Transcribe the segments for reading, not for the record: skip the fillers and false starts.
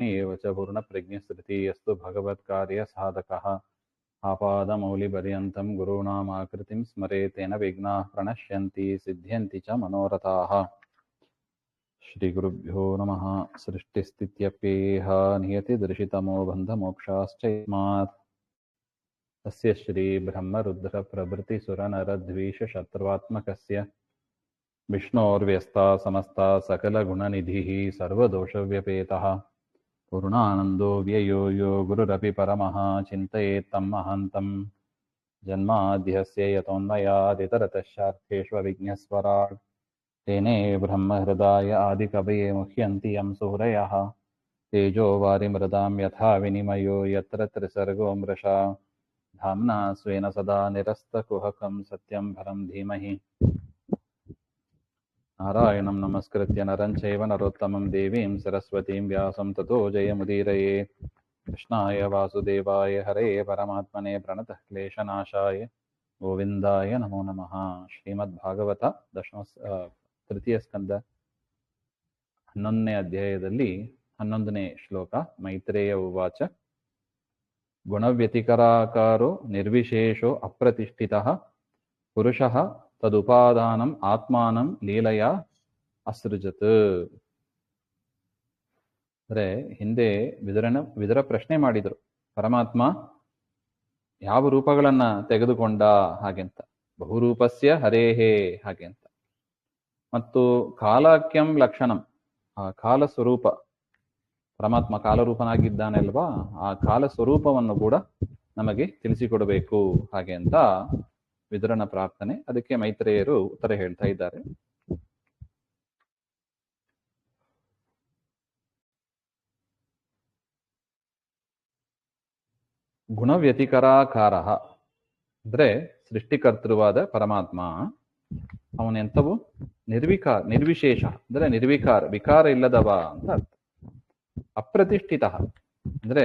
एव च पूर्णप्रज्ञस्थितिः यस्तु भगवत्कार्यसाधकः आपादमौलिपर्यन्तं गुरूणामाकृतिं स्मरेत् तेन विघ्नाः प्रणश्यन्ति सिद्ध्यन्ति च मनोरथाः। श्रीगुरुभ्यो नमः। सृष्टिस्थित्यप्येह नियतिदर्शितमो बन्धमोक्षाश्च यस्मात् तस्य श्रीब्रह्मरुद्रप्रभृतिसुरनरद्वीषशत्रुवात्मकस्य विष्णोर्व्यस्ता समस्ता सकलगुणनिधिः सर्वदोषव्यपेतः पूर्णानन्दो व्ययो यो गुरुरपि परमः चिन्तयेत्तं महान्तं जन्माद्यस्य यतोऽन्वयादितरतश्चार्थेष्वभिज्ञस्वराट् तेने ब्रह्महृदाय आदिकवये मुह्यन्ति यं सूरयः तेजो वारिमृदां यथा विनिमयो यत्र त्रिसर्गो मृषा धाम्ना स्वेन सदा निरस्तकुहकं सत्यं परं धीमहि नारायणं नमस्कृत्य नरं चैव नरोत्तमं देवीं सरस्वतीं व्यासं ततो जयमुदीरये। कृष्णाय वासुदेवाय हरे परमात्मने प्रणतः क्लेशनाशाय गोविन्दाय नमो नमः। ಶ್ರೀಮದ್ಭಾಗವತ ತೃತೀಯ ಸ್ಕಂದ 11ನೇ ಅಧ್ಯಾಯದಲ್ಲಿ 11ನೇ ಶ್ಲೋಕ. ಮೈತ್ರೇಯ ಉವಾಚ ಗುಣವ್ಯತಿಕರಾಕಾರೋ ನಿರ್ವಿಶೇಷೋ ಅಪ್ರತಿಷ್ಠಿತಃ ಪುರುಷಃ ತದುಪಾದಾನಂ ಆತ್ಮಾನಂ ಲೀಲೆಯ ಅಸೃಜತ್. ಅಂದರೆ ಹಿಂದೆ ವಿದುರ ಪ್ರಶ್ನೆ ಮಾಡಿದರು, ಪರಮಾತ್ಮ ಯಾವ ರೂಪಗಳನ್ನ ತೆಗೆದುಕೊಂಡ ಹಾಗೆಂತ. ಬಹುರೂಪಸ್ಯ ಹರೇಹೇ ಹಾಗೆಂತ. ಮತ್ತು ಕಾಲಕ್ಯಂ ಲಕ್ಷಣಂ, ಆ ಕಾಲ ಸ್ವರೂಪ, ಪರಮಾತ್ಮ ಕಾಲರೂಪನಾಗಿದ್ದಾನೆ ಅಲ್ವಾ, ಆ ಕಾಲ ಸ್ವರೂಪವನ್ನು ಕೂಡ ನಮಗೆ ತಿಳಿಸಿಕೊಡಬೇಕು ಹಾಗೆ ಅಂತ ವಿದುರನ ಪ್ರಾರ್ಥನೆ. ಅದಕ್ಕೆ ಮೈತ್ರೇಯರು ಉತ್ತರ ಹೇಳ್ತಾ ಇದ್ದಾರೆ. ಗುಣವ್ಯತಿಕರಾಕಾರ ಅಂದ್ರೆ ಸೃಷ್ಟಿಕರ್ತೃವಾದ ಪರಮಾತ್ಮ ಅವನೆಂಥವು ನಿರ್ವಿಶೇಷ ಅಂದ್ರೆ ವಿಕಾರ ಇಲ್ಲದವ ಅಂತ ಅರ್ಥ. ಅಪ್ರತಿಷ್ಠಿತ ಅಂದ್ರೆ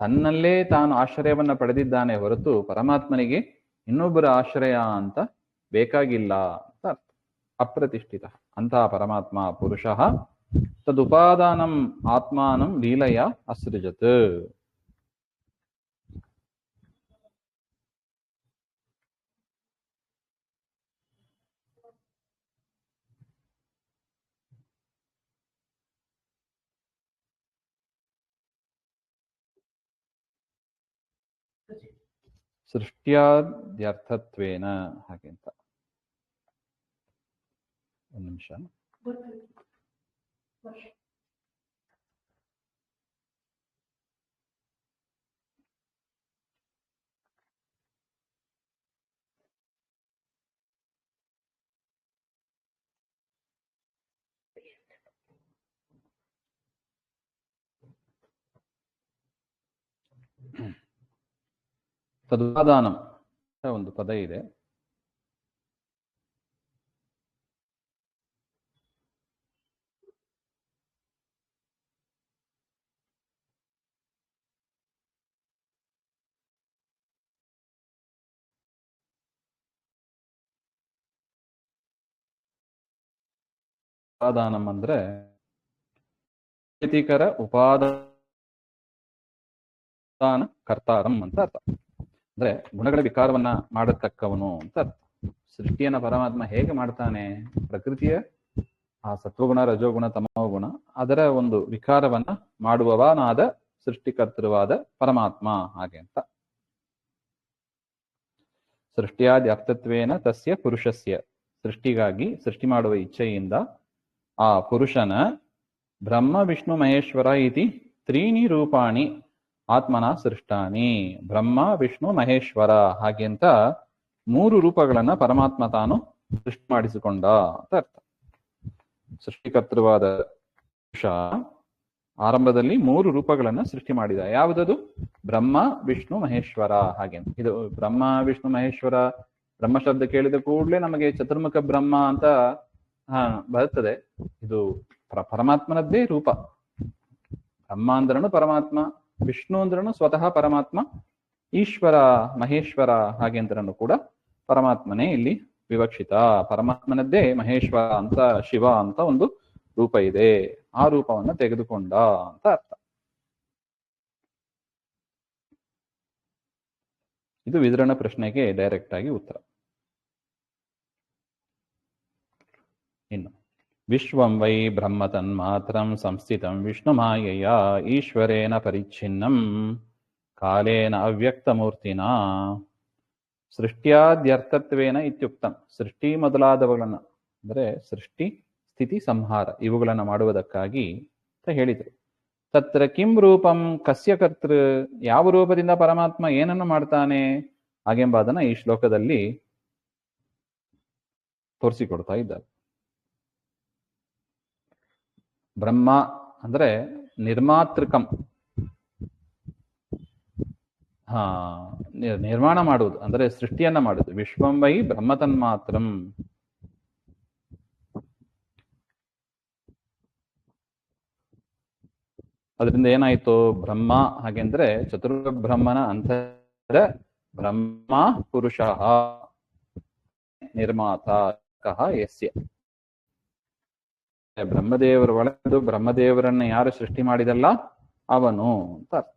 ತನ್ನಲ್ಲೇ ತಾನು ಆಶ್ರಯವನ್ನ ಪಡೆದಿದ್ದಾನೆ ಹೊರತು ಪರಮಾತ್ಮನಿಗೆ ಇನ್ನೊಬ್ಬರ ಆಶ್ರಯ ಅಂತ ಬೇಕಾಗಿಲ್ಲ ಅಂತ ಅರ್ಥ. ಅಪ್ರತಿಷ್ಠಿತ ಅಂತಹ ಪರಮಾತ್ಮ ಪುರುಷಃ ತದುಪಾದಾನಂ ಆತ್ಮಾನಂ ಲೀಲೆಯ ಅಸೃಜತ್. ಸೃಷ್ಟ್ಯಾದ್ಯರ್ಥತ್ವೇನ ಹಾಗೆ ಅಂತ. ಒಂದು ನಿಮಿಷ. ತದುಪಾದಾನಂ ಒಂದು ಪದ ಇದೆ. ಉಪಾದಾನಂ ಅಂದ್ರೆ ವ್ಯತಿಕರ ಉಪಾದಾನ ಕರ್ತಾರಂ ಅಂತ ಅರ್ಥ. ಅಂದ್ರೆ ಗುಣಗಳ ವಿಕಾರವನ್ನ ಮಾಡತಕ್ಕವನು ಅಂತ ಅರ್ಥ. ಸೃಷ್ಟಿಯನ್ನ ಪರಮಾತ್ಮ ಹೇಗೆ ಮಾಡ್ತಾನೆ? ಪ್ರಕೃತಿಯ ಆ ಸತ್ವಗುಣ, ರಜೋಗುಣ, ತಮೋಗುಣ ಅದರ ಒಂದು ವಿಕಾರವನ್ನ ಮಾಡುವವನಾದ ಸೃಷ್ಟಿಕರ್ತೃವಾದ ಪರಮಾತ್ಮ ಹಾಗೆ ಅಂತ. ಸೃಷ್ಟಿಯಾದಿ ಅರ್ಥತ್ವೇನ ತಸ್ಯ ಪುರುಷಸ್ಯ, ಸೃಷ್ಟಿಗಾಗಿ ಸೃಷ್ಟಿ ಮಾಡುವ ಇಚ್ಛೆಯಿಂದ ಆ ಪುರುಷನ ಬ್ರಹ್ಮ ವಿಷ್ಣು ಮಹೇಶ್ವರ ಇತಿ ತ್ರೀಣಿ ರೂಪಾಣಿ ಆತ್ಮನ ಸೃಷ್ಟಾನಿ. ಬ್ರಹ್ಮ ವಿಷ್ಣು ಮಹೇಶ್ವರ ಹಾಗೆ ಅಂತ 3 ರೂಪಗಳನ್ನ ಪರಮಾತ್ಮ ತಾನು ಸೃಷ್ಟಿ ಮಾಡಿಸಿಕೊಂಡ ಅಂತ ಅರ್ಥ. ಸೃಷ್ಟಿಕರ್ತೃವಾದ ಪುರುಷ ಆರಂಭದಲ್ಲಿ 3 ರೂಪಗಳನ್ನ ಸೃಷ್ಟಿ ಮಾಡಿದ. ಯಾವುದದು? ಬ್ರಹ್ಮ ವಿಷ್ಣು ಮಹೇಶ್ವರ ಹಾಗೆ. ಇದು ಬ್ರಹ್ಮ ವಿಷ್ಣು ಮಹೇಶ್ವರ, ಬ್ರಹ್ಮ ಶಬ್ದ ಕೇಳಿದ ಕೂಡಲೇ ನಮಗೆ ಚತುರ್ಮುಖ ಬ್ರಹ್ಮ ಅಂತ ಬರುತ್ತದೆ. ಇದು ಪರಮಾತ್ಮನದ್ದೇ ರೂಪ. ಬ್ರಹ್ಮ ಅಂದ್ರನು ಪರಮಾತ್ಮ, ವಿಷ್ಣು ಅಂದ್ರನು ಸ್ವತಃ ಪರಮಾತ್ಮ, ಈಶ್ವರ ಮಹೇಶ್ವರ ಹಾಗೆ ಅಂದ್ರನು ಕೂಡ ಪರಮಾತ್ಮನೇ ಇಲ್ಲಿ ವಿವಕ್ಷಿತ. ಪರಮಾತ್ಮನದ್ದೇ ಮಹೇಶ್ವರ ಅಂತ, ಶಿವ ಅಂತ ಒಂದು ರೂಪ ಇದೆ. ಆ ರೂಪವನ್ನ ತೆಗೆದುಕೊಂಡ ಅಂತ ಅರ್ಥ. ಇದು ವಿದರಣ ಪ್ರಶ್ನೆಗೆ ಡೈರೆಕ್ಟ್ ಆಗಿ ಉತ್ತರ. ಇನ್ನು ವಿಶ್ವಂ ವೈ ಬ್ರಹ್ಮ ತನ್ಮಾತ್ರಂ ಸಂಸ್ಥಿತಂ ವಿಷ್ಣು ಮಾಯೆಯ ಈಶ್ವರೇಣ ಪರಿಚ್ಛಿನ್ನಂ ಕಾಲೇನ ಅವ್ಯಕ್ತಮೂರ್ತಿನ ಸೃಷ್ಟ್ಯಾದ್ಯರ್ಥತ್ವೇನ ಇತ್ಯುಕ್ತಂ. ಸೃಷ್ಟಿ ಮೊದಲಾದವುಗಳನ್ನ ಅಂದರೆ ಸೃಷ್ಟಿ ಸ್ಥಿತಿ ಸಂಹಾರ ಇವುಗಳನ್ನು ಮಾಡುವುದಕ್ಕಾಗಿ ಅಂತ ಹೇಳಿದರು. ತತ್ರ ಕಿಂ ರೂಪಂ ಕಸ್ಯ ಕರ್ತೃ, ಯಾವ ರೂಪದಿಂದ ಪರಮಾತ್ಮ ಏನನ್ನು ಮಾಡ್ತಾನೆ ಹಾಗೆಂಬುದನ್ನು ಈ ಶ್ಲೋಕದಲ್ಲಿ ತೋರಿಸಿಕೊಡ್ತಾ ಇದ್ದಾರೆ. ಬ್ರಹ್ಮ ಅಂದ್ರೆ ನಿರ್ಮಾತೃಕಂ, ನಿರ್ಮಾಣ ಮಾಡುವುದು ಅಂದ್ರೆ ಸೃಷ್ಟಿಯನ್ನ ಮಾಡುವುದು. ವಿಶ್ವಂ ವೈ ಬ್ರಹ್ಮ ತನ್ಮಾತ್ರಂ, ಅದರಿಂದ ಏನಾಯ್ತು ಬ್ರಹ್ಮ ಹಾಗೆಂದ್ರೆ ಚತುರ್ಥ ಬ್ರಹ್ಮನ ಅಂತರ ಬ್ರಹ್ಮ ಪುರುಷ ನಿರ್ಮಾತ ಕಹ ಯಸ್ಯ. ಬ್ರಹ್ಮದೇವರು ಒಳದು ಬ್ರಹ್ಮದೇವರನ್ನ ಯಾರು ಸೃಷ್ಟಿ ಮಾಡಿದಲ್ಲ ಅವನು ಅಂತ ಅರ್ಥ.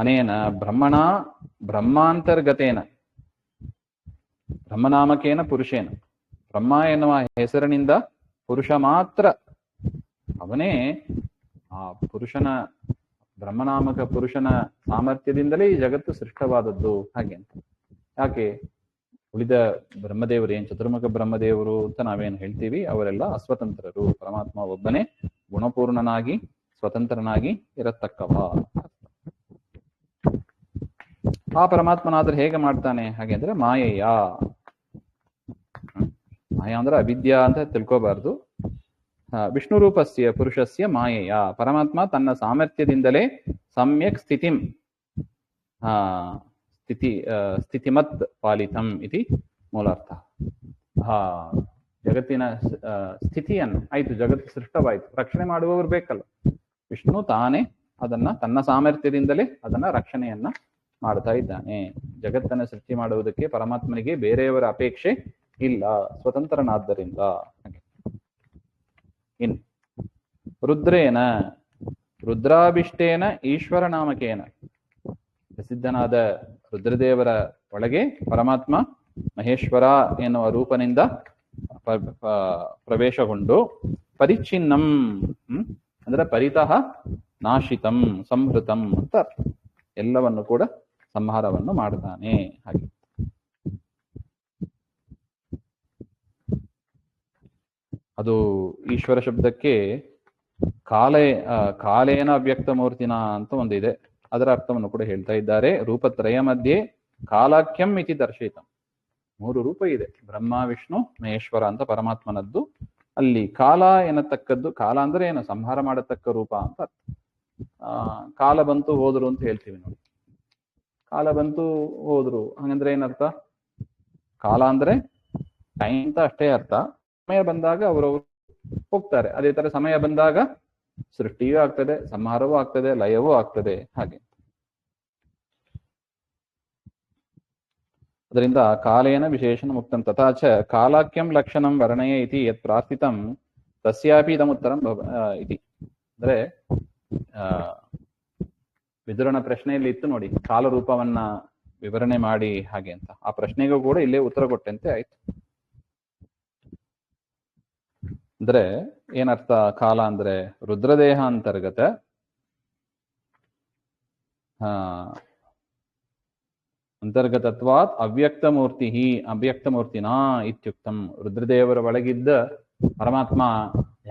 ಅನೇನ ಬ್ರಹ್ಮಣ ಬ್ರಹ್ಮಾಂತರ್ಗತೇನ ಬ್ರಹ್ಮನಾಮಕೇನ ಪುರುಷೇನ, ಬ್ರಹ್ಮ ಎನ್ನುವ ಹೆಸರಿನಿಂದ ಪುರುಷ ಮಾತ್ರ, ಅವನೇ ಆ ಪುರುಷನ ಬ್ರಹ್ಮನಾಮಕ ಪುರುಷನ ಸಾಮರ್ಥ್ಯದಿಂದಲೇ ಈ ಜಗತ್ತು ಸೃಷ್ಟವಾದದ್ದು. ಹಾಗೆ ಅಂತ ಯಾಕೆ ಉಳಿದ ಬ್ರಹ್ಮದೇವರು ಏನ್ ಚತುರ್ಮುಖ ಬ್ರಹ್ಮದೇವರು ಅಂತ ನಾವೇನು ಹೇಳ್ತೀವಿ ಅವರೆಲ್ಲ ಅಸ್ವತಂತ್ರರು. ಪರಮಾತ್ಮ ಒಬ್ಬನೇ ಗುಣಪೂರ್ಣನಾಗಿ ಸ್ವತಂತ್ರನಾಗಿ ಇರತಕ್ಕವ. ಆ ಪರಮಾತ್ಮನಾದ್ರೆ ಹೇಗೆ ಮಾಡ್ತಾನೆ ಹಾಗೆ ಅಂದ್ರೆ ಮಾಯೆಯ, ಮಾಯ ಅಂದ್ರೆ ಅವಿದ್ಯಾ ಅಂತ ತಿಳ್ಕೋಬಾರ್ದು. ವಿಷ್ಣು ರೂಪಸ್ಯ ಪುರುಷಸ್ಯ ಮಾಯೆಯ, ಪರಮಾತ್ಮ ತನ್ನ ಸಾಮರ್ಥ್ಯದಿಂದಲೇ ಸಮ್ಯಕ್ ಸ್ಥಿತಿಮತ್ ಪಾಲಿತಂ ಇತಿ ಮೂಲಾರ್ಥ. ಜಗತ್ತಿನ ಸ್ಥಿತಿಯನ್ನು ಆಯ್ತು, ಜಗತ್ತು ಸೃಷ್ಟವಾಯಿತು, ರಕ್ಷಣೆ ಮಾಡುವವರು ಬೇಕಲ್ಲ. ವಿಷ್ಣು ತಾನೇ ಅದನ್ನ ತನ್ನ ಸಾಮರ್ಥ್ಯದಿಂದಲೇ ಅದನ್ನ ರಕ್ಷಣೆಯನ್ನ ಮಾಡ್ತಾ ಇದ್ದಾನೆ. ಜಗತ್ತನ್ನ ಸೃಷ್ಟಿ ಮಾಡುವುದಕ್ಕೆ ಪರಮಾತ್ಮನಿಗೆ ಬೇರೆಯವರ ಅಪೇಕ್ಷೆ ಇಲ್ಲ, ಸ್ವತಂತ್ರನಾದ್ದರಿಂದ. ಹಾಗೆ ಇನ್ನು ರುದ್ರೇನ ರುದ್ರಾಭಿಷ್ಟೇನ ಈಶ್ವರ ನಾಮಕೇನ, ಪ್ರಸಿದ್ಧನಾದ ರುದ್ರದೇವರ ಒಳಗೆ ಪರಮಾತ್ಮ ಮಹೇಶ್ವರ ಎನ್ನುವ ರೂಪನಿಂದ ಪ್ರವೇಶಗೊಂಡು ಪರಿಚ್ಛಿನ್ನಂ ಅಂದ್ರೆ ಪರಿತಃ ನಾಶಿತಂ ಸಂಹೃತಂ ಅಂತ ಎಲ್ಲವನ್ನು ಕೂಡ ಸಂಹಾರವನ್ನು ಮಾಡ್ತಾನೆ. ಹಾಗೆ ಅದು ಈಶ್ವರ ಶಬ್ದಕ್ಕೆ ಕಾಲೇನ ಅವ್ಯಕ್ತ ಮೂರ್ತಿನ ಅಂತ ಒಂದಿದೆ, ಅದರ ಅರ್ಥವನ್ನು ಕೂಡ ಹೇಳ್ತಾ ಇದ್ದಾರೆ. ರೂಪತ್ರಯ ಮಧ್ಯೆ ಕಾಲಾಖ್ಯಂ ಇತಿ ದರ್ಶಯಿತಂ, 3 ರೂಪ ಇದೆ, ಬ್ರಹ್ಮ ವಿಷ್ಣು ಮಹೇಶ್ವರ ಅಂತ ಪರಮಾತ್ಮನದ್ದು. ಅಲ್ಲಿ ಕಾಲ ಎನ್ನತಕ್ಕದ್ದು, ಕಾಲ ಅಂದ್ರೆ ಏನು, ಸಂಹಾರ ಮಾಡತಕ್ಕ ರೂಪ ಅಂತ ಅರ್ಥ. ಕಾಲ ಬಂತು ಹೋದ್ರು ಅಂತ ಹೇಳ್ತೀವಿ ನೋಡಿ, ಕಾಲ ಬಂತು ಹೋದ್ರು ಹಂಗಂದ್ರೆ ಏನರ್ಥ? ಕಾಲ ಅಂದ್ರೆ ಟೈಮ್ ಅಂತ ಅಷ್ಟೇ ಅರ್ಥ. ಸಮಯ ಬಂದಾಗ ಅವರವರು ಹೋಗ್ತಾರೆ. ಅದೇ ತರ ಸಮಯ ಬಂದಾಗ ಸೃಷ್ಟಿಯೂ ಆಗ್ತದೆ, ಸಂಹಾರವೂ ಆಗ್ತದೆ, ಲಯವೂ ಆಗ್ತದೆ. ಹಾಗೆ ಅದರಿಂದ ಕಾಲೇನ ವಿಶೇಷಣ ಮುಕ್ತಂ ತಥಾಚ ಕಾಲಾಖ್ಯಂ ಲಕ್ಷಣಂ ವರ್ಣಯ ಇತಿ ಯತ್ ಪ್ರಾರ್ಥಿತಂ ತಸ್ಯಾಪಿ ಇದಮುತ್ತರಂ ಇತಿ. ಅಂದ್ರೆ ವಿದುರನ ಪ್ರಶ್ನೆಯಲ್ಲಿ ಇತ್ತು ನೋಡಿ, ಕಾಲರೂಪವನ್ನ ವಿವರಣೆ ಮಾಡಿ ಹಾಗೆ ಅಂತ. ಆ ಪ್ರಶ್ನೆಗೂ ಕೂಡ ಇಲ್ಲೇ ಉತ್ತರ ಕೊಟ್ಟಂತೆ ಆಯ್ತು. ಅಂದ್ರೆ ಏನರ್ಥ? ಕಾಲ ಅಂದ್ರೆ ರುದ್ರದೇಹ ಅಂತರ್ಗತ ಅಂತರ್ಗತತ್ವಾತ್ ಅವ್ಯಕ್ತಮೂರ್ತಿನಾ ಇತ್ಯುಕ್ತಂ. ರುದ್ರದೇವರ ಒಳಗಿದ್ದ ಪರಮಾತ್ಮ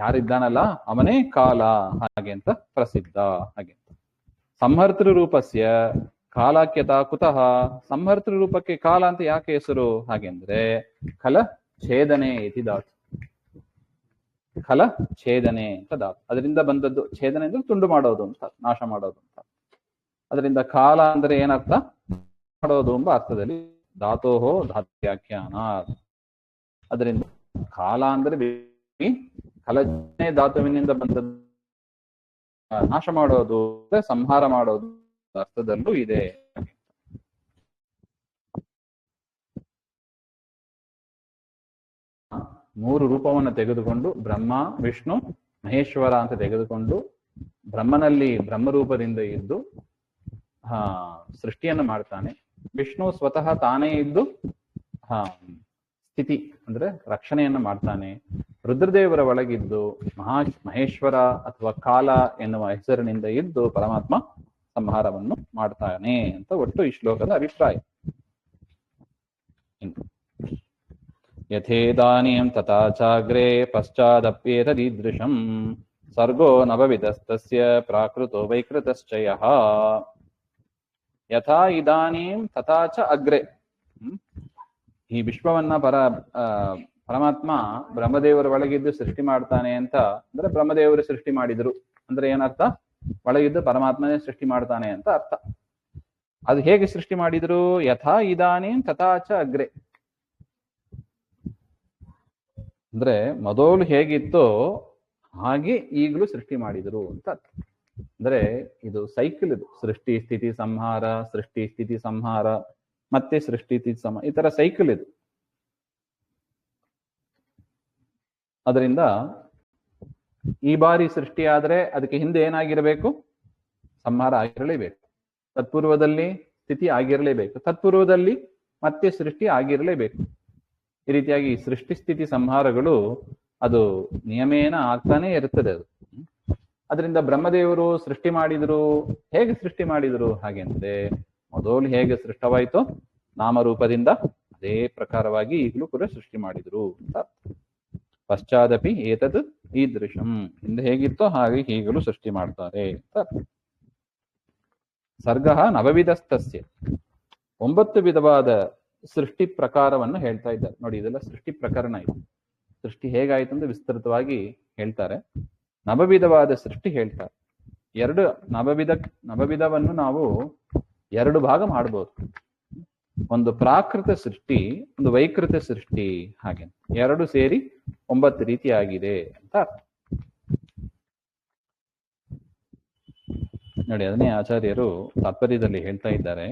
ಯಾರಿದ್ದಾನಲ್ಲ ಅವನೇ ಕಾಲ, ಹಾಗೆ ಅಂತ ಪ್ರಸಿದ್ಧ. ಹಾಗೆ ಸಂಹರ್ತೃ ರೂಪಸ್ಯ ಕಾಲಾಖ್ಯತಾ ಕುತಃ. ಸಂಹರ್ತೃ ರೂಪಕ್ಕೆ ಕಾಲ ಅಂತ ಯಾಕೆ ಹೆಸರು? ಹಾಗೆಂದ್ರೆ ಖಲ ಛೇದನೆ ಇತಿ ಧಾತು. ಖಲ ಛೇದನೆ ಅಂತ ಧಾತು, ಅದರಿಂದ ಬಂದದ್ದು. ಛೇದನೆ ಅಂದ್ರೆ ತುಂಡು ಮಾಡೋದು ಅಂತ, ನಾಶ ಮಾಡೋದು ಅಂತ. ಅದರಿಂದ ಕಾಲ ಅಂದ್ರೆ ಏನರ್ಥ? ಮಾಡೋದು ಎಂಬ ಅರ್ಥದಲ್ಲಿ ಧಾತೋಹೋ ಧಾತ್ಯಾಖ್ಯಾನ. ಅದರಿಂದ ಕಾಲ ಅಂದ್ರೆ ಖಲಜನೆ ಧಾತುವಿನಿಂದ ಬಂದದ್ದು, ನಾಶ ಮಾಡೋದು, ಸಂಹಾರ ಮಾಡೋದು ಅರ್ಥದಲ್ಲೂ ಇದೆ. 3 ರೂಪವನ್ನು ತೆಗೆದುಕೊಂಡು ಬ್ರಹ್ಮ ವಿಷ್ಣು ಮಹೇಶ್ವರ ಅಂತ ತೆಗೆದುಕೊಂಡು ಬ್ರಹ್ಮನಲ್ಲಿ ಬ್ರಹ್ಮರೂಪದಿಂದ ಇದ್ದು ಸೃಷ್ಟಿಯನ್ನು ಮಾಡ್ತಾನೆ. ವಿಷ್ಣು ಸ್ವತಃ ತಾನೇ ಇದ್ದು ಸ್ಥಿತಿ ಅಂದ್ರೆ ರಕ್ಷಣೆಯನ್ನು ಮಾಡ್ತಾನೆ. ರುದ್ರದೇವರ ಒಳಗಿದ್ದು ಮಹೇಶ್ವರ ಅಥವಾ ಕಾಲ ಎನ್ನುವ ಹೆಸರಿನಿಂದ ಇದ್ದು ಪರಮಾತ್ಮ ಸಂಹಾರವನ್ನು ಮಾಡ್ತಾನೆ ಅಂತ ಒಟ್ಟು ಈ ಶ್ಲೋಕದ ಅಭಿಪ್ರಾಯ. ಯಥೇದಾನೀಂ ತಥಾ ಚಾಗ್ರೇ ಪಶ್ಚಾದಪ್ಯೇತದೀದೃಶಂ ಸರ್ಗೋ ನವವಿಧಸ್ತಸ್ಯ ಪ್ರಾಕೃತೋ ವೈಕೃತಶ್ಚಯಃ. ಯಥಾ ಇದಾನೀಂ ತಥಾ ಚ ಅಗ್ರೆ. ಈ ವಿಶ್ವವನ್ನ ಪರಮಾತ್ಮ ಬ್ರಹ್ಮದೇವರ ಒಳಗಿದ್ದು ಸೃಷ್ಟಿ ಮಾಡ್ತಾನೆ ಅಂತ ಅಂದ್ರೆ ಬ್ರಹ್ಮದೇವರು ಸೃಷ್ಟಿ ಮಾಡಿದ್ರು ಅಂದ್ರೆ ಏನರ್ಥ? ಒಳಗಿದ್ದು ಪರಮಾತ್ಮನೇ ಸೃಷ್ಟಿ ಮಾಡ್ತಾನೆ ಅಂತ ಅರ್ಥ. ಅದು ಹೇಗೆ ಸೃಷ್ಟಿ ಮಾಡಿದ್ರು? ಯಥಾ ಇದಾನೀಂ ತಥಾ ಚ ಅಗ್ರೆ ಅಂದ್ರೆ ಮೊದಲು ಹೇಗಿತ್ತೋ ಹಾಗೆ ಈಗಲೂ ಸೃಷ್ಟಿ ಮಾಡಿದ್ರು ಅಂತ ಅರ್ಥ. ಅಂದ್ರೆ ಇದು ಸೈಕಲ್, ಇದು ಸೃಷ್ಟಿ ಸ್ಥಿತಿ ಸಂಹಾರ, ಸೃಷ್ಟಿ ಸ್ಥಿತಿ ಸಂಹಾರ, ಮತ್ತೆ ಸೃಷ್ಟಿ ಸ್ಥಿತಿ ಈ ತರ ಸೈಕಲ್ ಇದು. ಅದರಿಂದ ಈ ಬಾರಿ ಸೃಷ್ಟಿ ಆದ್ರೆ ಅದಕ್ಕೆ ಹಿಂದೆ ಏನಾಗಿರಬೇಕು? ಸಂಹಾರ ಆಗಿರಲೇಬೇಕು. ತತ್ಪೂರ್ವದಲ್ಲಿ ಸ್ಥಿತಿ ಆಗಿರಲೇಬೇಕು, ತತ್ಪೂರ್ವದಲ್ಲಿ ಮತ್ತೆ ಸೃಷ್ಟಿ ಆಗಿರಲೇಬೇಕು. ಈ ರೀತಿಯಾಗಿ ಸೃಷ್ಟಿ ಸ್ಥಿತಿ ಸಂಹಾರಗಳು ಅದು ನಿಯಮೇನ ಆಗ್ತಾನೆ ಇರ್ತದೆ ಅದು. ಅದರಿಂದ ಬ್ರಹ್ಮದೇವರು ಸೃಷ್ಟಿ ಮಾಡಿದ್ರು. ಹೇಗೆ ಸೃಷ್ಟಿ ಮಾಡಿದ್ರು? ಹಾಗೆ ಅಂದ್ರೆ ಮೊದಲು ಹೇಗೆ ಸೃಷ್ಟವಾಯಿತೋ ನಾಮರೂಪದಿಂದ ಅದೇ ಪ್ರಕಾರವಾಗಿ ಈಗಲೂ ಕೂಡ ಸೃಷ್ಟಿ ಮಾಡಿದ್ರು ಅಂತ. ಪಶ್ಚಾದಪಿ ಏತದ್ ಈದೃಶಂ, ಹಿಂದೆ ಹೇಗಿತ್ತೋ ಹಾಗೆ ಈಗಲೂ ಸೃಷ್ಟಿ ಮಾಡ್ತಾರೆ ಅಂತ. ಸರ್ಗ ನವವಿಧಸ್ತಸ್ಯ, 9 ವಿಧವಾದ ಸೃಷ್ಟಿ ಪ್ರಕಾರವನ್ನು ಹೇಳ್ತಾ ಇದ್ದಾರೆ. ನೋಡಿ, ಇದೆಲ್ಲ ಸೃಷ್ಟಿ ಪ್ರಕರಣ. ಇದು ಸೃಷ್ಟಿ ಹೇಗಾಯ್ತು ಅಂತ ವಿಸ್ತೃತವಾಗಿ ಹೇಳ್ತಾರೆ. ನವವಿಧವಾದ ಸೃಷ್ಟಿ ಹೇಳ್ತಾರೆ. ನವವಿಧವನ್ನು ನಾವು 2 ಭಾಗ ಮಾಡ್ಬೋದು. ಒಂದು ಪ್ರಾಕೃತ ಸೃಷ್ಟಿ, ಒಂದು ವೈಕೃತ ಸೃಷ್ಟಿ. ಹಾಗೆ 2 ಸೇರಿ 9 ರೀತಿಯಾಗಿದೆ ಅಂತ ಅರ್ಥ. ನೋಡಿ, ಅದನ್ನೇ ಆಚಾರ್ಯರು ತಾತ್ಪರ್ಯದಲ್ಲಿ ಹೇಳ್ತಾ ಇದ್ದಾರೆ.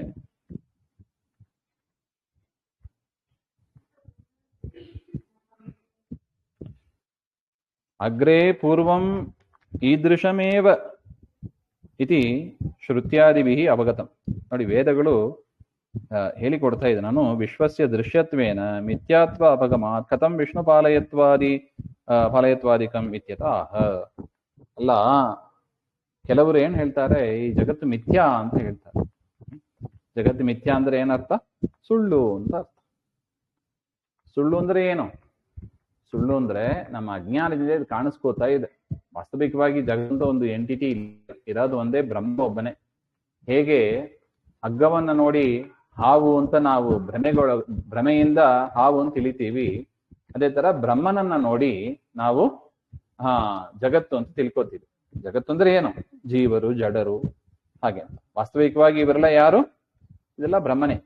ಅಗ್ರೇ ಪೂರ್ವಂ ಈದೃಶಮೇವ ಇತಿ ಶ್ರುತ್ಯಾದಿಭಿಃ ಅವಗತಂ. ನೋಡಿ, ವೇದಗಳು ಹೇಳಿಕೊಡ್ತಾ ಇದೆ. ನಾನು ವಿಶ್ವಸ್ಯ ದೃಶ್ಯತ್ವೇನ ಮಿಥ್ಯಾತ್ವ ಅಪಗಮಾತ್ ಕಥಂ ವಿಷ್ಣು ಪಾಲಯತ್ವಾದಿಕಂ ಇತ್ಯತಃ. ಅಲ್ಲ, ಕೆಲವರು ಏನ್ ಹೇಳ್ತಾರೆ? ಈ ಜಗತ್ತು ಮಿಥ್ಯಾ ಅಂತ ಹೇಳ್ತಾರೆ. ಜಗತ್ತು ಮಿಥ್ಯಾ ಅಂದ್ರೆ ಏನರ್ಥ? ಸುಳ್ಳು ಅಂತ ಅರ್ಥ. ಸುಳ್ಳು ಅಂದ್ರೆ ಏನು? ಸುಳ್ಳು ಅಂದ್ರೆ ನಮ್ಮ ಅಜ್ಞಾನದಿಂದ ಇದು ಕಾಣಿಸ್ಕೋತಾ ಇದೆ. ವಾಸ್ತವಿಕವಾಗಿ ಜಗತ್ತ ಒಂದು ಎಂಟಿಟಿ ಇರೋದು ಒಂದೇ, ಬ್ರಹ್ಮ ಒಬ್ಬನೇ. ಹೇಗೆ ಹಗ್ಗವನ್ನ ನೋಡಿ ಹಾವು ಅಂತ ನಾವು ಭ್ರಮೆಯಿಂದ ಹಾವು ಅಂತ ತಿಳಿತೀವಿ, ಅದೇ ತರ ಬ್ರಹ್ಮನನ್ನ ನೋಡಿ ನಾವು ಜಗತ್ತು ಅಂತ ತಿಳ್ಕೊತೀವಿ. ಜಗತ್ತು ಅಂದ್ರೆ ಏನು? ಜೀವರು, ಜಡರು, ಹಾಗೆ. ವಾಸ್ತವಿಕವಾಗಿ ಇವರೆಲ್ಲ ಯಾರು? ಇದೆಲ್ಲ ಬ್ರಹ್ಮನೇ.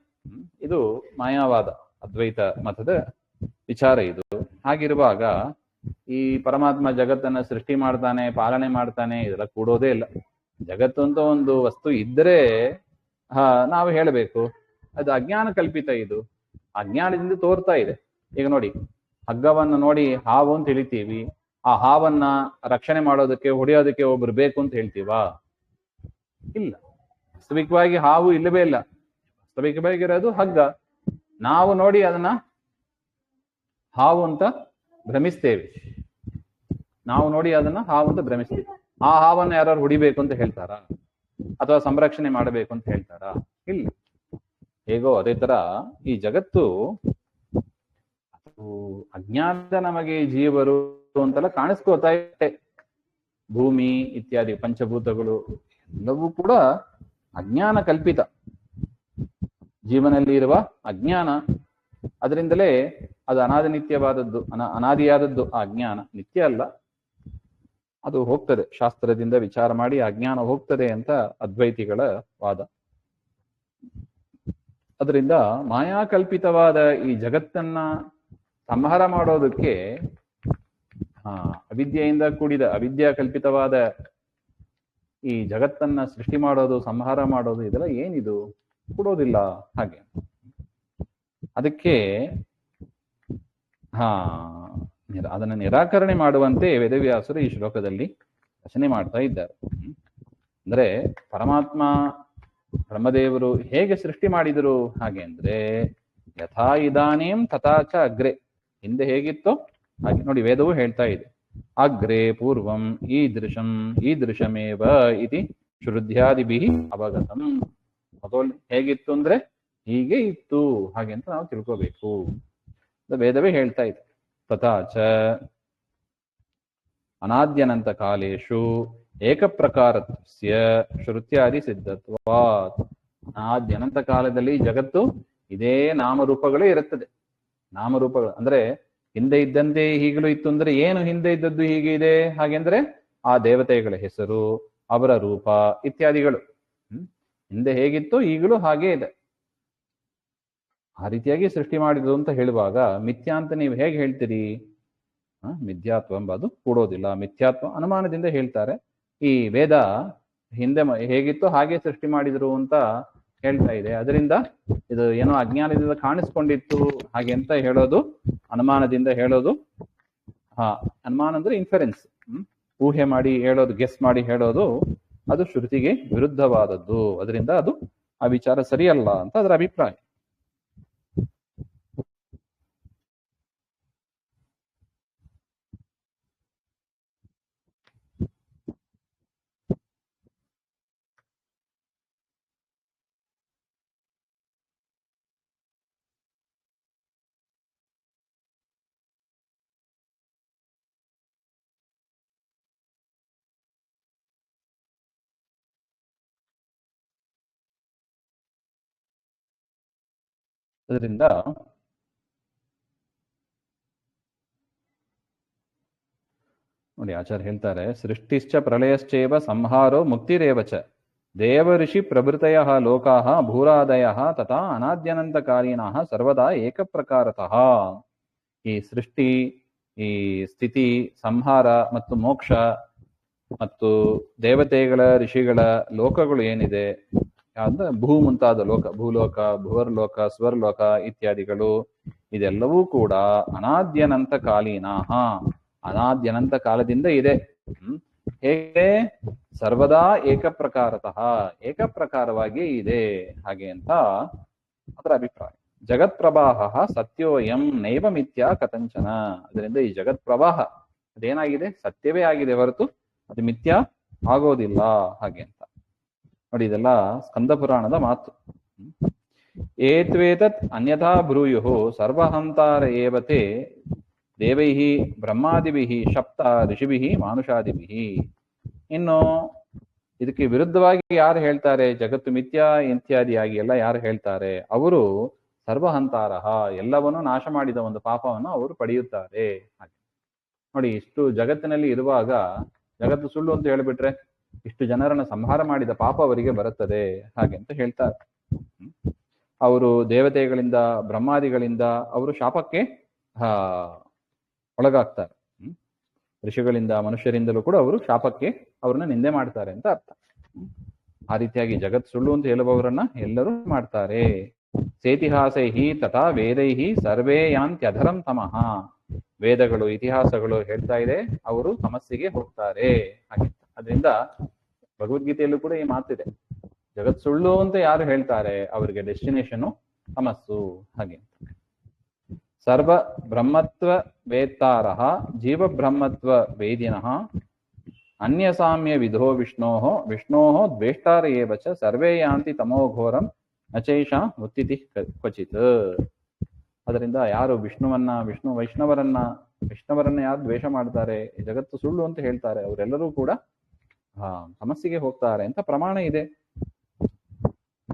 ಇದು ಮಾಯಾವಾದ, ಅದ್ವೈತ ಮತದ ವಿಚಾರ ಇದು. ಹಾಗಿರುವಾಗ ಈ ಪರಮಾತ್ಮ ಜಗತ್ತನ್ನ ಸೃಷ್ಟಿ ಮಾಡ್ತಾನೆ, ಪಾಲನೆ ಮಾಡ್ತಾನೆ, ಇದೆಲ್ಲ ಕೂಡೋದೇ ಇಲ್ಲ. ಜಗತ್ತು ಅಂತ ಒಂದು ವಸ್ತು ಇದ್ರೆ ನಾವು ಹೇಳಬೇಕು ಅದು ಅಜ್ಞಾನ ಕಲ್ಪಿತ. ಇದು ಅಜ್ಞಾನದಿಂದ ತೋರ್ತಾ ಇದೆ. ಈಗ ನೋಡಿ, ಹಗ್ಗವನ್ನ ನೋಡಿ ಹಾವು ಅಂತ ತಿಳಿತೀವಿ. ಆ ಹಾವನ್ನ ರಕ್ಷಣೆ ಮಾಡೋದಕ್ಕೆ, ಹೊಡೆಯೋದಕ್ಕೆ ಒಬ್ರು ಬೇಕು ಅಂತ ಹೇಳ್ತೀವಾ? ಇಲ್ಲ. ವಾಸ್ತವಿಕವಾಗಿ ಹಾವು ಇಲ್ಲವೇ ಇಲ್ಲ. ವಾಸ್ತವಿಕವಾಗಿರೋದು ಹಗ್ಗ. ನಾವು ನೋಡಿ ಅದನ್ನ ಹಾವು ಅಂತ ಭ್ರಮಿಸ್ತೇವೆ. ನಾವು ನೋಡಿ ಅದನ್ನ ಹಾವು ಅಂತ ಭ್ರಮಿಸ್ತೀವಿ. ಆ ಹಾವನ್ನು ಯಾರು ಹೊಡಿಬೇಕು ಅಂತ ಹೇಳ್ತಾರ? ಅಥವಾ ಸಂರಕ್ಷಣೆ ಮಾಡಬೇಕು ಅಂತ ಹೇಳ್ತಾರ? ಇಲ್ಲ. ಹೇಗೋ ಅದೇ ತರ ಈ ಜಗತ್ತು ಅಜ್ಞಾನದ ನಮಗೆ ಜೀವರು ಅಂತೆಲ್ಲ ಕಾಣಿಸ್ಕೋತಾ ಇದೆ. ಭೂಮಿ ಇತ್ಯಾದಿ ಪಂಚಭೂತಗಳು ಎಲ್ಲವೂ ಕೂಡ ಅಜ್ಞಾನ ಕಲ್ಪಿತ. ಜೀವನಲ್ಲಿ ಇರುವ ಅಜ್ಞಾನ, ಅದರಿಂದಲೇ ಅದು ಅನಾದಿ ನಿತ್ಯವಾದದ್ದು, ಅನಾದಿಯಾದದ್ದು. ಆ ಅಜ್ಞಾನ ನಿತ್ಯ ಅಲ್ಲ, ಅದು ಹೋಗ್ತದೆ. ಶಾಸ್ತ್ರದಿಂದ ವಿಚಾರ ಮಾಡಿ ಅಜ್ಞಾನ ಹೋಗ್ತದೆ ಅಂತ ಅದ್ವೈತಿಗಳ ವಾದ. ಅದರಿಂದ ಮಾಯಾಕಲ್ಪಿತವಾದ ಈ ಜಗತ್ತನ್ನ ಸಂಹಾರ ಮಾಡೋದಕ್ಕೆ ಅವಿದ್ಯೆಯಿಂದ ಕೂಡಿದ ಅವಿದ್ಯಾ ಕಲ್ಪಿತವಾದ ಈ ಜಗತ್ತನ್ನ ಸೃಷ್ಟಿ ಮಾಡೋದು, ಸಂಹಾರ ಮಾಡೋದು, ಇದೆಲ್ಲ ಏನಿದು? ಕೊಡೋದಿಲ್ಲ. ಹಾಗೆ ಅದಕ್ಕೆ ಅದನ್ನ ನಿರಾಕರಣೆ ಮಾಡುವಂತೆ ವೇದವ್ಯಾಸರು ಈ ಶ್ಲೋಕದಲ್ಲಿ ರಚನೆ ಮಾಡ್ತಾ ಇದ್ದಾರೆ. ಅಂದ್ರೆ ಪರಮಾತ್ಮ ಬ್ರಹ್ಮದೇವರು ಹೇಗೆ ಸೃಷ್ಟಿ ಮಾಡಿದರು ಹಾಗೆ ಅಂದ್ರೆ ಯಥಾ ಇದಾನೀಂ ತಥಾಚ ಅಗ್ರೆ, ಹಿಂದೆ ಹೇಗಿತ್ತು ಹಾಗೆ. ನೋಡಿ ವೇದವು ಹೇಳ್ತಾ ಇದೆ, ಅಗ್ರೆ ಪೂರ್ವಂ ಈದೃಶಮೇವ ಇತಿ ಶ್ರುತ್ಯಾದಿಭಿ ಅವಗತಂ. ಮೊದಲು ಹೇಗಿತ್ತು ಅಂದ್ರೆ ಹೀಗೆ ಇತ್ತು ಹಾಗೆ ಅಂತ ನಾವು ತಿಳ್ಕೋಬೇಕು. ವೇದವೇ ಹೇಳ್ತಾ ಇದೆ. ತಥಾಚ ಅನಾದ್ಯನಂತ ಕಾಲೇಶು ಏಕಪ್ರಕಾರತ್ವಸ್ಯ ಶ್ರುತ್ಯಾದಿ ಸಿದ್ಧತ್ವಾತ್. ಅನಾದ್ಯನಂತ ಕಾಲದಲ್ಲಿ ಜಗತ್ತು ಇದೇ ನಾಮರೂಪಗಳೇ ಇರುತ್ತದೆ. ನಾಮರೂಪಗಳು ಅಂದ್ರೆ ಹಿಂದೆ ಇದ್ದಂತೆ ಈಗಲೂ ಇತ್ತು ಅಂದ್ರೆ ಏನು ಹಿಂದೆ ಇದ್ದದ್ದು ಹೀಗೆ ಇದೆ ಹಾಗೆಂದ್ರೆ ಆ ದೇವತೆಗಳ ಹೆಸರು, ಅವರ ರೂಪ ಇತ್ಯಾದಿಗಳು. ಹಿಂದೆ ಹೇಗಿತ್ತು ಈಗಲೂ ಹಾಗೇ ಇದೆ. ಆ ರೀತಿಯಾಗಿ ಸೃಷ್ಟಿ ಮಾಡಿದ್ರು ಅಂತ ಹೇಳುವಾಗ ಮಿಥ್ಯಾ ಅಂತ ನೀವು ಹೇಗೆ ಹೇಳ್ತೀರಿ? ಮಿಥ್ಯಾತ್ವ ಎಂಬುದು ಕೂಡೋದಿಲ್ಲ. ಮಿಥ್ಯಾತ್ವ ಅನುಮಾನದಿಂದ ಹೇಳ್ತಾರೆ. ಈ ವೇದ ಹಿಂದೆ ಹೇಗಿತ್ತು ಹಾಗೆ ಸೃಷ್ಟಿ ಮಾಡಿದ್ರು ಅಂತ ಹೇಳ್ತಾ ಇದೆ. ಅದರಿಂದ ಇದು ಏನೋ ಅಜ್ಞಾನದಿಂದ ಕಾಣಿಸ್ಕೊಂಡಿತ್ತು ಹಾಗೆ ಅಂತ ಹೇಳೋದು, ಅನುಮಾನದಿಂದ ಹೇಳೋದು. ಅನುಮಾನ ಅಂದ್ರೆ ಇನ್ಫರೆನ್ಸ್, ಊಹೆ ಮಾಡಿ ಹೇಳೋದು, ಗೆಸ್ ಮಾಡಿ ಹೇಳೋದು, ಅದು ಶ್ರುತಿಗೆ ವಿರುದ್ಧವಾದದ್ದು. ಅದರಿಂದ ಅದು ಆ ವಿಚಾರ ಸರಿಯಲ್ಲ ಅಂತ ಅದರ ಅಭಿಪ್ರಾಯ. ಅದರಿಂದ ನೋಡಿ ಆಚಾರ್ಯ ಹೇಳ್ತಾರೆ, ಸೃಷ್ಟಿಶ್ಚ ಪ್ರಳಯಶ್ಚೇವ ಸಂಹಾರೋ ಮುಕ್ತಿರೇವಚ ದೇವ ಋಷಿ ಪ್ರಭೃತಯ ಲೋಕಾಹ ಭೂರಾದಯ ತಥಾ ಅನಾದ್ಯನಂತಕಾಲೀನಃ ಸರ್ವದಾ ಏಕಪ್ರಕಾರತಃ. ಈ ಸೃಷ್ಟಿ, ಈ ಸ್ಥಿತಿ, ಸಂಹಾರ ಮತ್ತು ಮೋಕ್ಷ ಮತ್ತು ದೇವತೆಗಳ ಋಷಿಗಳ ಲೋಕಗಳು ಏನಿದೆ ಅಂದ್ರೆ ಭೂ ಮುಂತಾದ ಲೋಕ, ಭೂಲೋಕ, ಭುವರ್ಲೋಕ, ಸ್ವರ್ಲೋಕ ಇತ್ಯಾದಿಗಳು, ಇದೆಲ್ಲವೂ ಕೂಡ ಅನಾದ್ಯನಂತ ಕಾಲೀನಃ, ಅನಾದ್ಯನಂತ ಕಾಲದಿಂದ ಇದೆ. ಹೇಗೆ? ಸರ್ವದಾ ಏಕಪ್ರಕಾರತಃ, ಏಕಪ್ರಕಾರವಾಗಿ ಇದೆ ಹಾಗೆ ಅಂತ ಅದರ ಅಭಿಪ್ರಾಯ. ಜಗತ್ ಪ್ರವಾಹ ಸತ್ಯೋಯಂ ನೈವ ಮಿಥ್ಯಾ ಕಥಂಚನ. ಅದರಿಂದ ಈ ಜಗತ್ ಪ್ರವಾಹ ಅದೇನಾಗಿದೆ? ಸತ್ಯವೇ ಆಗಿದೆ ಹೊರತು ಅದು ಮಿಥ್ಯಾ ಆಗೋದಿಲ್ಲ ಹಾಗೆ ಅಂತ. ನೋಡಿ ಇದೆಲ್ಲ ಸ್ಕಂದ ಪುರಾಣದ ಮಾತು. ಏತ್ವೇತತ್ ಅನ್ಯಥಾ ಬ್ರೂಯು ಸರ್ವಹಂತಾರ ಏವತೆ ದೇವೈಃ ಬ್ರಹ್ಮಾದಿಭಿಃ ಶಪ್ತ ಋಷಿಭಿಃ ಮಾನುಷಾದಿಭಿಃ. ಇನ್ನು ಇದಕ್ಕೆ ವಿರುದ್ಧವಾಗಿ ಯಾರು ಹೇಳ್ತಾರೆ ಜಗತ್ತು ಮಿಥ್ಯಾ ಇತ್ಯಾದಿಯಾಗಿ ಎಲ್ಲ ಯಾರು ಹೇಳ್ತಾರೆ, ಅವರು ಸರ್ವಹಂತಾರಃ, ಎಲ್ಲವನ್ನೂ ನಾಶ ಮಾಡಿದ ಒಂದು ಪಾಪವನ್ನು ಅವರು ಪಡೆಯುತ್ತಾರೆ ಹಾಗೆ. ನೋಡಿ ಇಷ್ಟು ಜಗತ್ತಿನಲ್ಲಿ ಇರುವಾಗ ಜಗತ್ತು ಸುಳ್ಳು ಅಂತ ಹೇಳಿಬಿಟ್ರೆ ಇಷ್ಟು ಜನರನ್ನ ಸಂಹಾರ ಮಾಡಿದ ಪಾಪ ಅವರಿಗೆ ಬರುತ್ತದೆ ಹಾಗೆ ಅಂತ ಹೇಳ್ತಾರೆ. ಅವರು ದೇವತೆಗಳಿಂದ ಬ್ರಹ್ಮಾದಿಗಳಿಂದ ಅವರು ಶಾಪಕ್ಕೆ ಒಳಗಾಗ್ತಾರೆ. ಋಷಿಗಳಿಂದ ಮನುಷ್ಯರಿಂದಲೂ ಕೂಡ ಅವರು ಶಾಪಕ್ಕೆ ಅವ್ರನ್ನ ನಿಂದೆ ಮಾಡ್ತಾರೆ ಅಂತ ಅರ್ಥ. ಆ ರೀತಿಯಾಗಿ ಜಗತ್ ಸುಳ್ಳು ಅಂತ ಹೇಳುವವರನ್ನ ಎಲ್ಲರೂ ಮಾಡ್ತಾರೆ. ಸೇತಿಹಾಸೈಹಿ ತಥಾ ವೇದೈಹಿ ಸರ್ವೇ ಯಾಂತ್ಯಧರಂ ತಮಃ. ವೇದಗಳು ಇತಿಹಾಸಗಳು ಹೇಳ್ತಾ ಇದೆ ಅವರು ತಮಸ್ಸಿಗೆ ಹೋಗ್ತಾರೆ ಹಾಗೆ. ಅದರಿಂದ ಭಗವದ್ಗೀತೆಯಲ್ಲೂ ಕೂಡ ಈ ಮಾತಿದೆ, ಜಗತ್ ಸುಳ್ಳು ಅಂತ ಯಾರು ಹೇಳ್ತಾರೆ ಅವರಿಗೆ ಡೆಸ್ಟಿನೇಷನ್ ತಮಸ್ಸು ಹಾಗೆ. ಸರ್ವ ಬ್ರಹ್ಮತ್ವ ವೇತ್ತಾರಃ ಜೀವ ಬ್ರಹ್ಮತ್ವ ವೇದಿನಃ ಅನ್ಯಸಾಮ್ಯ ವಿಧೋ ವಿಷ್ಣೋಃ ದ್ವೇಷ್ಟಾರ ಏವ ಚ ಸರ್ವೇ ಯಾಂತಿ ತಮೋಘೋರಂ ನಚೈಷಾ ಮುತ್ತಿತಿ ಕ್ವಚಿತ್. ಅದರಿಂದ ಯಾರು ವೈಷ್ಣವರನ್ನ ಯಾರು ದ್ವೇಷ ಮಾಡ್ತಾರೆ, ಜಗತ್ತು ಸುಳ್ಳು ಅಂತ ಹೇಳ್ತಾರೆ, ಅವರೆಲ್ಲರೂ ಕೂಡ ತಮಸ್ಸಿಗೆ ಹೋಗ್ತಾರೆ ಅಂತ ಪ್ರಮಾಣ ಇದೆ.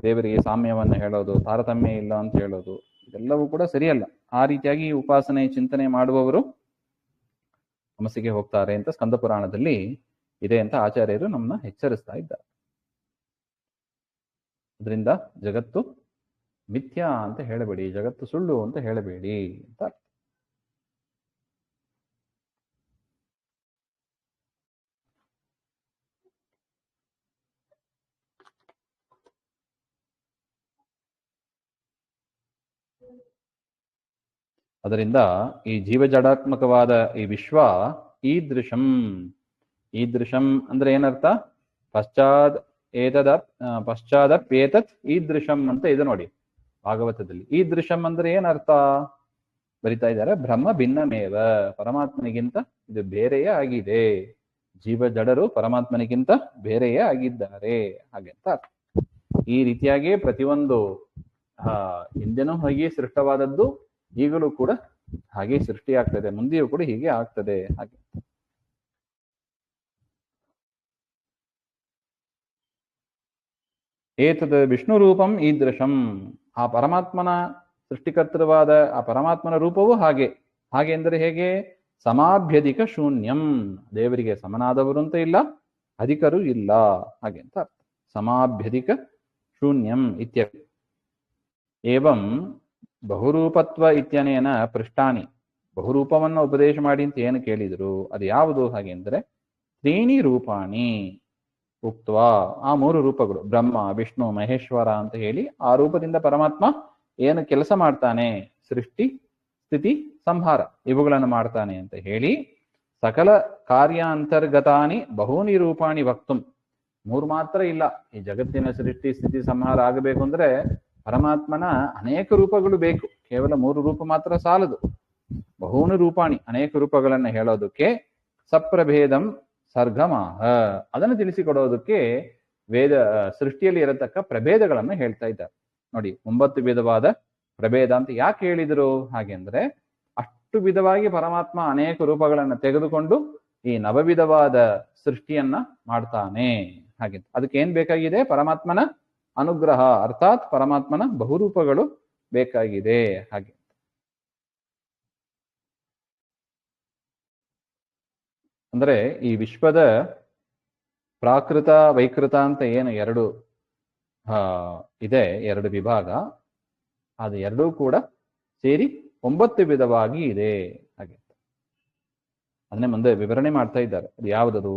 ದೇವರಿಗೆ ಸಾಮ್ಯವನ್ನ ಹೇಳೋದು, ತಾರತಮ್ಯ ಇಲ್ಲ ಅಂತ ಹೇಳೋದು, ಇದೆಲ್ಲವೂ ಕೂಡ ಸರಿಯಲ್ಲ. ಆ ರೀತಿಯಾಗಿ ಉಪಾಸನೆ ಚಿಂತನೆ ಮಾಡುವವರು ತಮಸ್ಸಿಗೆ ಹೋಗ್ತಾರೆ ಅಂತ ಸ್ಕಂದ ಪುರಾಣದಲ್ಲಿ ಇದೆ ಅಂತ ಆಚಾರ್ಯರು ನಮ್ಮನ್ನ ಎಚ್ಚರಿಸ್ತಾ ಇದ್ದಾರೆ. ಅದರಿಂದ ಜಗತ್ತು ಮಿಥ್ಯಾ ಅಂತ ಹೇಳಬೇಡಿ, ಜಗತ್ತು ಸುಳ್ಳು ಅಂತ ಹೇಳಬೇಡಿ ಅಂತ. ಅದರಿಂದ ಈ ಜೀವಜಡಾತ್ಮಕವಾದ ಈ ವಿಶ್ವ ಈದೃಶಂ ಅಂದ್ರೆ ಏನರ್ಥ? ಪಶ್ಚಾತ್ ಏತದ ಪಶ್ಚಾದಪ್ಯೇತತ್ ಈದೃಶಂ ಅಂತ ಇದೆ ನೋಡಿ ಭಾಗವತದಲ್ಲಿ. ಈದೃಶಂ ಅಂದ್ರೆ ಏನರ್ಥ ಬರಿತಾ ಇದ್ದಾರೆ, ಬ್ರಹ್ಮ ಭಿನ್ನಮೇವ, ಪರಮಾತ್ಮನಿಗಿಂತ ಇದು ಬೇರೆಯೇ ಆಗಿದೆ, ಜೀವ ಜಡರು ಪರಮಾತ್ಮನಿಗಿಂತ ಬೇರೆಯೇ ಆಗಿದ್ದಾರೆ ಹಾಗೆ ಅಂತ ಅರ್ಥ. ಈ ರೀತಿಯಾಗಿ ಪ್ರತಿಯೊಂದು ಹಿಂದೆನೂ ಹಾಗೆ ಸೃಷ್ಟವಾದದ್ದು ಈಗಲೂ ಕೂಡ ಹಾಗೆ ಸೃಷ್ಟಿಯಾಗ್ತದೆ, ಮುಂದೆಯೂ ಕೂಡ ಹೀಗೆ ಆಗ್ತದೆ ಹಾಗೆ. ಏತದ್ ವಿಷ್ಣು ರೂಪಂ ಈದೃಶಂ, ಆ ಪರಮಾತ್ಮನ ಸೃಷ್ಟಿಕರ್ತೃವಾದ ಆ ಪರಮಾತ್ಮನ ರೂಪವೂ ಹಾಗೆ. ಹಾಗೆ ಅಂದರೆ ಹೇಗೆ? ಸಮಾಭ್ಯಧಿಕ ಶೂನ್ಯಂ, ದೇವರಿಗೆ ಸಮನಾದವರು ಅಂತ ಇಲ್ಲ, ಅಧಿಕರು ಇಲ್ಲ ಹಾಗೆ ಅಂತ ಅರ್ಥ. ಸಮಾಭ್ಯಧಿಕ ಶೂನ್ಯಂ ಇತ್ಯಪಿ. ಏವಂ ಬಹುರೂಪತ್ವ ಇತ್ಯನೇನ ಪೃಷ್ಟಾನಿ, ಬಹುರೂಪವನ್ನು ಉಪದೇಶ ಮಾಡಿ ಅಂತ ಏನು ಕೇಳಿದರು, ಅದು ಯಾವುದು ಹಾಗೆ ಅಂದರೆ ತ್ರೀಣಿ ರೂಪಾಣಿ ಉಕ್ತ, ಆ ಮೂರು ರೂಪಗಳು ಬ್ರಹ್ಮ ವಿಷ್ಣು ಮಹೇಶ್ವರ ಅಂತ ಹೇಳಿ ಆ ರೂಪದಿಂದ ಪರಮಾತ್ಮ ಏನು ಕೆಲಸ ಮಾಡ್ತಾನೆ, ಸೃಷ್ಟಿ ಸ್ಥಿತಿ ಸಂಹಾರ ಇವುಗಳನ್ನು ಮಾಡ್ತಾನೆ ಅಂತ ಹೇಳಿ, ಸಕಲ ಕಾರ್ಯಾಂತರ್ಗತಾನಿ ಬಹೂನಿ ರೂಪಾಣಿ ವಕ್ತುಂ, ಮೂರು ಮಾತ್ರ ಇಲ್ಲ, ಈ ಜಗತ್ತಿನ ಸೃಷ್ಟಿ ಸ್ಥಿತಿ ಸಂಹಾರ ಆಗಬೇಕು ಅಂದ್ರೆ ಪರಮಾತ್ಮನ ಅನೇಕ ರೂಪಗಳು ಬೇಕು, ಕೇವಲ ಮೂರು ರೂಪ ಮಾತ್ರ ಸಾಲದು. ಬಹೂನಿ ರೂಪಾಣಿ, ಅನೇಕ ರೂಪಗಳನ್ನು ಹೇಳೋದಕ್ಕೆ ಸಪ್ರಭೇದಂ ಸರ್ಗಮಾಹ, ಅದನ್ನು ತಿಳಿಸಿಕೊಡೋದಕ್ಕೆ ವೇದ ಸೃಷ್ಟಿಯಲ್ಲಿ ಇರತಕ್ಕ ಪ್ರಭೇದಗಳನ್ನು ಹೇಳ್ತಾ ಇದ್ದಾರೆ ನೋಡಿ. 9 ವಿಧವಾದ ಪ್ರಭೇದ ಅಂತ ಯಾಕೆ ಹೇಳಿದರು ಹಾಗೆ ಅಂದ್ರೆ, ಅಷ್ಟು ವಿಧವಾಗಿ ಪರಮಾತ್ಮ ಅನೇಕ ರೂಪಗಳನ್ನು ತೆಗೆದುಕೊಂಡು ಈ ನವವಿಧವಾದ ಸೃಷ್ಟಿಯನ್ನ ಮಾಡ್ತಾನೆ ಹಾಗೆ. ಅದಕ್ಕೆ ಏನ್ ಬೇಕಾಗಿದೆ? ಪರಮಾತ್ಮನ ಅನುಗ್ರಹ, ಅರ್ಥಾತ್ ಪರಮಾತ್ಮನ ಬಹುರೂಪಗಳು ಬೇಕಾಗಿದೆ ಹಾಗೆ. ಅಂದ್ರೆ ಈ ವಿಶ್ವದ ಪ್ರಾಕೃತ ವೈಕೃತ ಅಂತ ಏನು ಎರಡು ಇದೆ, ಎರಡು ವಿಭಾಗ, ಅದು ಎರಡೂ ಕೂಡ ಸೇರಿ 9 ವಿಧವಾಗಿ ಇದೆ ಹಾಗೆ. ಅದನ್ನೇ ಮುಂದೆ ವಿವರಣೆ ಮಾಡ್ತಾ ಇದ್ದಾರೆ, ಅದು ಯಾವುದದು,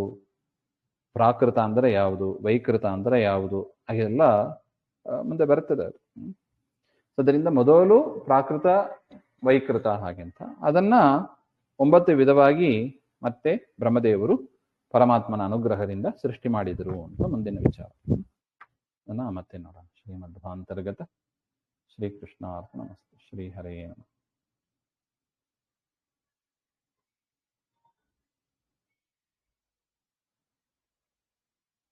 ಪ್ರಾಕೃತ ಅಂದ್ರೆ ಯಾವುದು, ವೈಕೃತ ಅಂದ್ರೆ ಯಾವುದು ಹಾಗೆಲ್ಲ ಮುಂದೆ ಬರ್ತದೆ ಅದು. ಅದರಿಂದ ಮೊದಲು ಪ್ರಾಕೃತ ವೈಕೃತ ಹಾಗೆಂತ ಅದನ್ನ 9 ವಿಧವಾಗಿ ಮತ್ತೆ ಬ್ರಹ್ಮದೇವರು ಪರಮಾತ್ಮನ ಅನುಗ್ರಹದಿಂದ ಸೃಷ್ಟಿ ಮಾಡಿದರು ಅಂತ ಮುಂದಿನ ವಿಚಾರ. ಅದನ್ನ ಮತ್ತೆ ನೋಡೋಣ. ಶ್ರೀಮಧ್ವಾಂತರ್ಗತ ಶ್ರೀಕೃಷ್ಣಾರ್ಪಣಮಸ್ತು. ಶ್ರೀ ಹರೇ ನಮಃ.